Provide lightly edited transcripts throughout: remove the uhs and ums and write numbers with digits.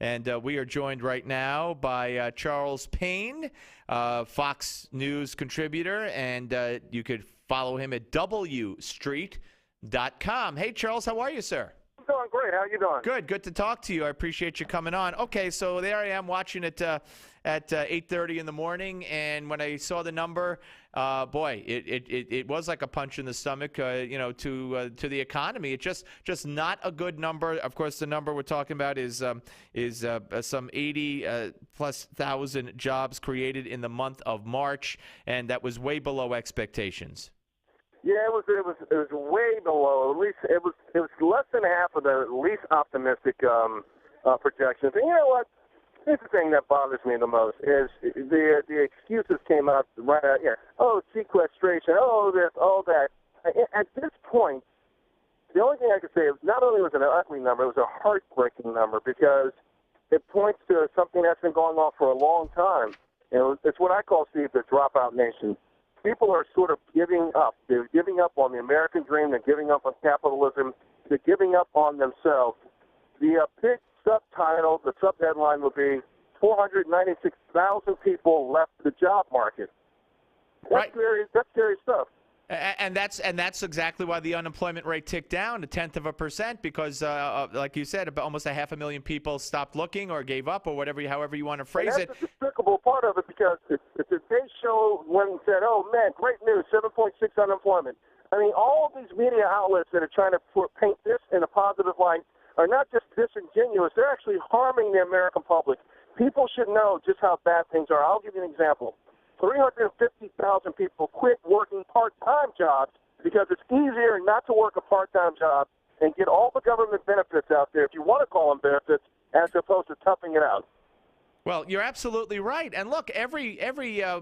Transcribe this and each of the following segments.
And we are joined right now by Charles Payne, Fox News Contributor, and you could follow him at wstreet.com. Hey, Charles, how are you, sir? I'm doing great. How are you doing? Good to talk to you. I appreciate you coming on. Okay, so there I am watching it at 8:30 in the morning, and when I saw the number, boy, it was like a punch in the stomach, to the economy. It's just not a good number. Of course, the number we're talking about is some 80 plus thousand jobs created in the month of March, and that was way below expectations. Yeah, it was way below. At least it was less than half of the least optimistic projections. And you know what? Here's the thing that bothers me the most is the excuses came out right out here. Oh, sequestration. Oh, this. Oh, that. At this point, the only thing I could say is not only was it an ugly number, it was a heartbreaking number because it points to something that's been going on for a long time. It's what I call, Steve, the dropout nation. People are sort of giving up. They're giving up on the American dream. They're giving up on capitalism. They're giving up on themselves. The big subtitle, the sub-headline would be 496,000 people left the job market. That's right. That's scary stuff. And that's exactly why the unemployment rate ticked down 0.1% because, like you said, about almost 500,000 people stopped looking or gave up or however you want to phrase it. That's the despicable part of it because if they show when it said, "Oh man, great news, 7.6 unemployment." I mean, all these media outlets that are trying to paint this in a positive light are not just disingenuous; they're actually harming the American public. People should know just how bad things are. I'll give you an example. 350,000 people quit working part-time jobs because it's easier not to work a part-time job and get all the government benefits out there, if you want to call them benefits, as opposed to toughing it out. Well, you're absolutely right. And look, every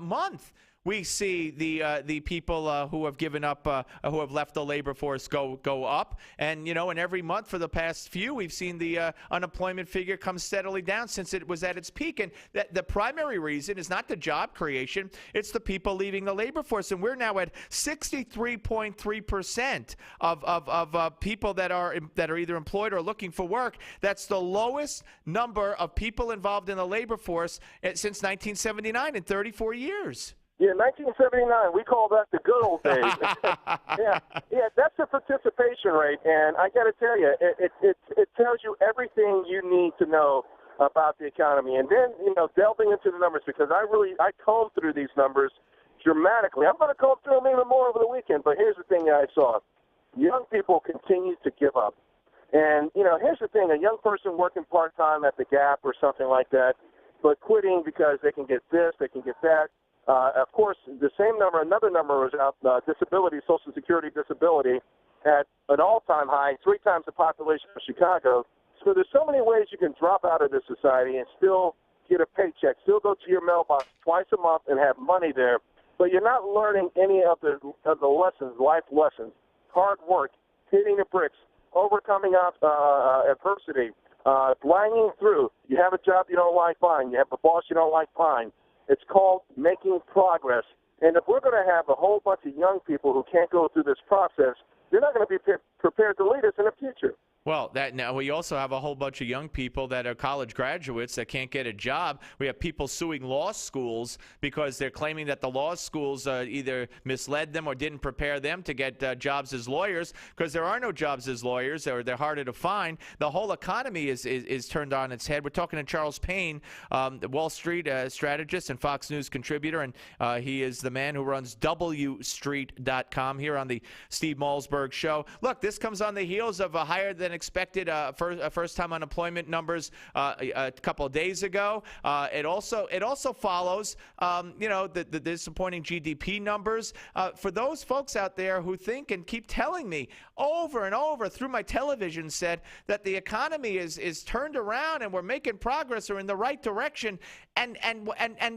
month we see the people who have given up, who have left the labor force go up. And, and every month for the past few, we've seen the unemployment figure come steadily down since it was at its peak. And the primary reason is not the job creation. It's the people leaving the labor force. And we're now at 63.3% of people that are either employed or looking for work. That's the lowest number of people involved in the labor force since 1979 in 34 years. Yeah, 1979, we call that the good old days. yeah, that's the participation rate, and I got to tell you, it tells you everything you need to know about the economy. And then, delving into the numbers, because I combed through these numbers dramatically. I'm going to comb through them even more over the weekend, but here's the thing that I saw. Young people continue to give up. And, here's the thing, a young person working part-time at the Gap or something like that, but quitting because they can get this, they can get that. Of course, the same number, another number was out, disability, Social Security disability, at an all-time high, 3 times the population of Chicago. So there's so many ways you can drop out of this society and still get a paycheck, still go to your mailbox twice a month and have money there. But you're not learning any of the lessons, life lessons, hard work, hitting the bricks, overcoming adversity, blinding through. You have a job you don't like, fine. You have a boss you don't like, fine. It's called making progress. And if we're going to have a whole bunch of young people who can't go through this process, they're not going to be prepared to lead us in the future. Well, now we also have a whole bunch of young people that are college graduates that can't get a job. We have people suing law schools because they're claiming that the law schools either misled them or didn't prepare them to get jobs as lawyers because there are no jobs as lawyers or they're harder to find. The whole economy is turned on its head. We're talking to Charles Payne, the Wall Street strategist and Fox News contributor, and he is the man who runs wstreet.com here on the Steve Malzberg Show. Look, this comes on the heels of a higher than expected first-time unemployment numbers a couple of days ago. It also follows, the disappointing GDP numbers. For those folks out there who think and keep telling me over and over through my television set that the economy is turned around and we're making progress or in the right direction, and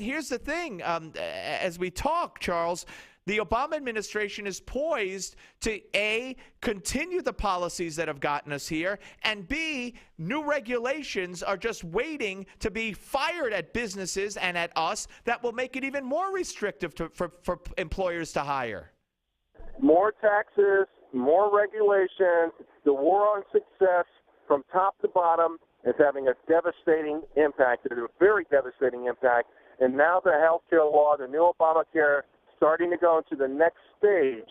here's the thing, as we talk, Charles. The Obama administration is poised to, A, continue the policies that have gotten us here, and B, new regulations are just waiting to be fired at businesses and at us that will make it even more restrictive for employers to hire. More taxes, more regulations, the war on success from top to bottom, It's having a devastating impact, a very devastating impact. And now the health care law, the new Obamacare, starting to go into the next stage.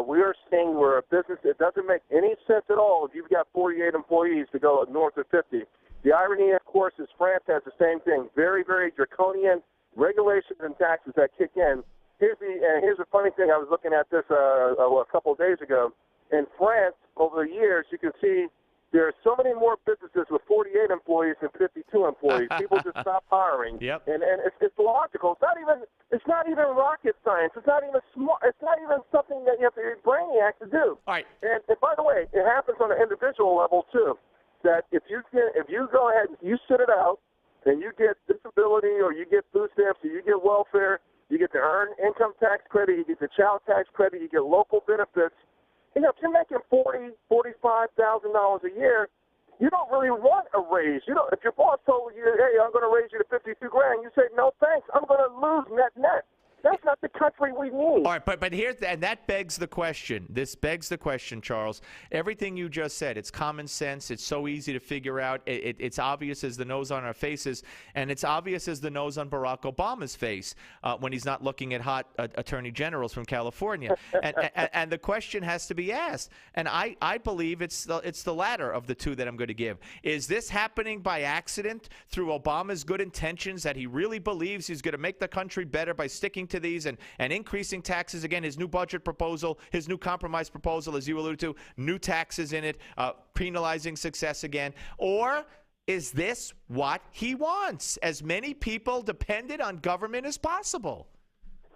We are seeing where a business, it doesn't make any sense at all if you've got 48 employees to go north of 50. The irony, of course, is France has the same thing. Very, very draconian regulations and taxes that kick in. Here's the funny thing. I was looking at this a couple of days ago. In France, over the years, you can see there are so many more businesses with 48 employees than 52 employees. People just stop hiring. Yep. And it's logical. It's not even rocket science. It's not even smart. It's not even something that you have to be brainiac to do. All right. And by the way, it happens on an individual level too. That if you go ahead and you sit it out, and you get disability or you get food stamps or you get welfare, you get the earned income tax credit, you get the child tax credit, you get local benefits. You know, if you're making $45,000 a year, you don't really want a raise. You know, if your boss told you, "Hey, I'm going to raise you to 52 grand," you say, "No, thanks. I'm going to lose net." That's not the country we need. All right, but here's and that begs the question. This begs the question, Charles. Everything you just said, it's common sense. It's so easy to figure out. It's obvious as the nose on our faces, and it's obvious as the nose on Barack Obama's face when he's not looking at hot attorney generals from California. And the question has to be asked. And I believe it's the latter of the two that I'm going to give. Is this happening by accident through Obama's good intentions that he really believes he's going to make the country better by sticking to these and increasing taxes? Again, his new budget proposal, his new compromise proposal, as you alluded to, new taxes in it, penalizing success again. Or is this what he wants? As many people dependent on government as possible.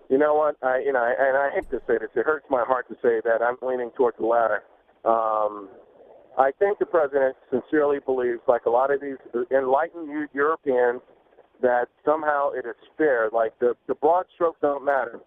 You know what? And I hate to say this. It hurts my heart to say that. I'm leaning towards the latter. I think the president sincerely believes, like a lot of these enlightened Europeans, that somehow it is fair. Like the broad strokes don't matter.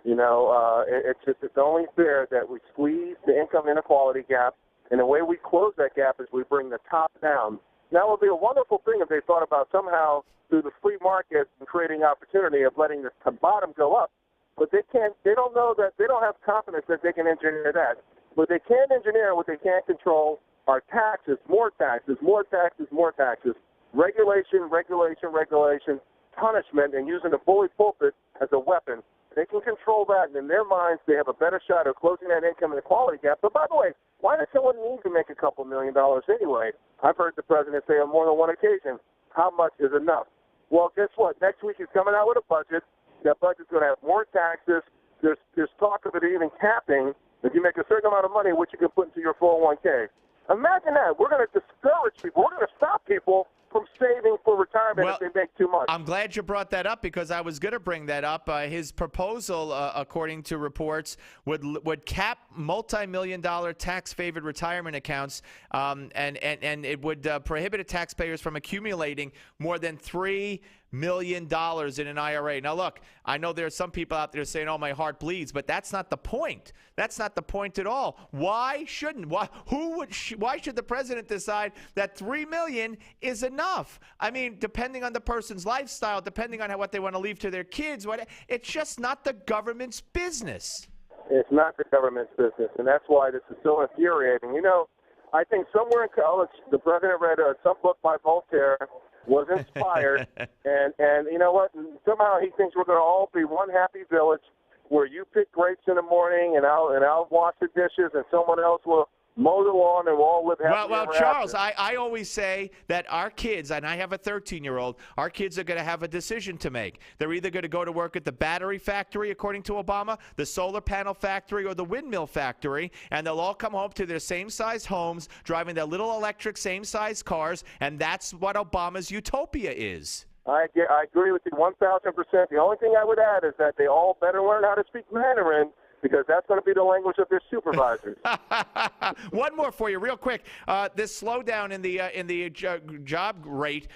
You know, it's only fair that we squeeze the income inequality gap, and the way we close that gap is we bring the top down. Now, it would be a wonderful thing if they thought about somehow through the free market and creating opportunity of letting the bottom go up, but they can't. They don't know that. They don't have confidence that they can engineer that. But they can engineer what they can't control are taxes, more taxes, more taxes, more taxes. Regulation, punishment, and using the bully pulpit as a weapon. They can control that, and in their minds, they have a better shot of closing that income inequality gap. But by the way, why does someone need to make a couple $1 million anyway? I've heard the president say on more than one occasion, how much is enough? Well, guess what? Next week he's coming out with a budget. That budget's going to have more taxes. There's talk of it even capping. If you make a certain amount of money, what you can put into your 401k. Imagine that. We're going to discourage people. We're going to stop people from saving for retirement if they make too much. I'm glad you brought that up because I was going to bring that up. His proposal, according to reports, would cap multi-million-dollar tax-favored retirement accounts, and it would prohibit taxpayers from accumulating more than $3 million in an IRA. Now, look, I know there are some people out there saying, "Oh, my heart bleeds," but that's not the point. That's not the point at all. Why should the president decide that $3 million is enough? I mean, depending on the person's lifestyle, depending on what they want to leave to their kids, it's just not the government's business. It's not the government's business, and that's why this is so infuriating. You know, I think somewhere in college, the president read some book by Voltaire, was inspired, and you know what? Somehow he thinks we're going to all be one happy village where you pick grapes in the morning and I'll wash the dishes and someone else will mow the lawn and we'll all live happily Well, ever Charles, after. I always say that our kids, and I have a 13-year-old, our kids are going to have a decision to make. They're either going to go to work at the battery factory, according to Obama, the solar panel factory, or the windmill factory, and they'll all come home to their same-sized homes, driving their little electric same-sized cars, and that's what Obama's utopia is. I agree with you 1,000%. The only thing I would add is that they all better learn how to speak Mandarin, because that's going to be the language of their supervisors. One more for you, real quick. This slowdown in the job rate.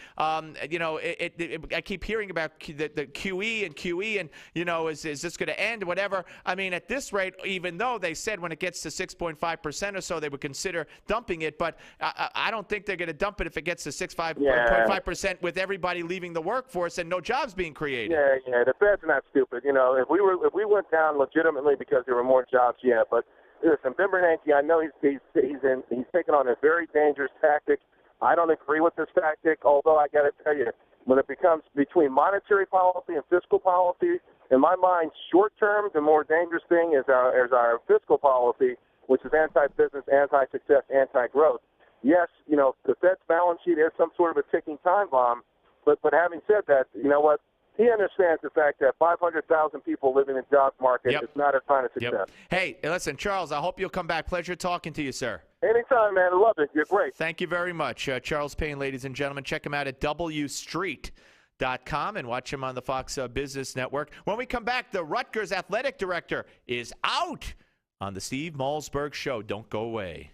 You know, I keep hearing about the QE, and you know, is this going to end? Whatever. I mean, at this rate, even though they said when it gets to 6.5% or so, they would consider dumping it, but I don't think they're going to dump it if it gets to 6.5% with everybody leaving the workforce and no jobs being created. Yeah. The Fed's not stupid. You know, if we went down legitimately because there were more jobs, but listen, Ben Bernanke, I know he's taken on a very dangerous tactic I don't agree with this tactic, although I got to tell you, when it becomes between monetary policy and fiscal policy, in my mind, short-term, the more dangerous thing is our fiscal policy, which is anti-business, anti-success, anti-growth. Yes, the Fed's balance sheet is some sort of a ticking time bomb, but having said that, you know what? He understands the fact that 500,000 people living in the job market is not a sign of success. Yep. Hey, listen, Charles, I hope you'll come back. Pleasure talking to you, sir. Anytime, man. I love it. You're great. Thank you very much. Charles Payne, ladies and gentlemen. Check him out at wstreet.com and watch him on the Fox Business Network. When we come back, the Rutgers athletic director is out on the Steve Malzberg Show. Don't go away.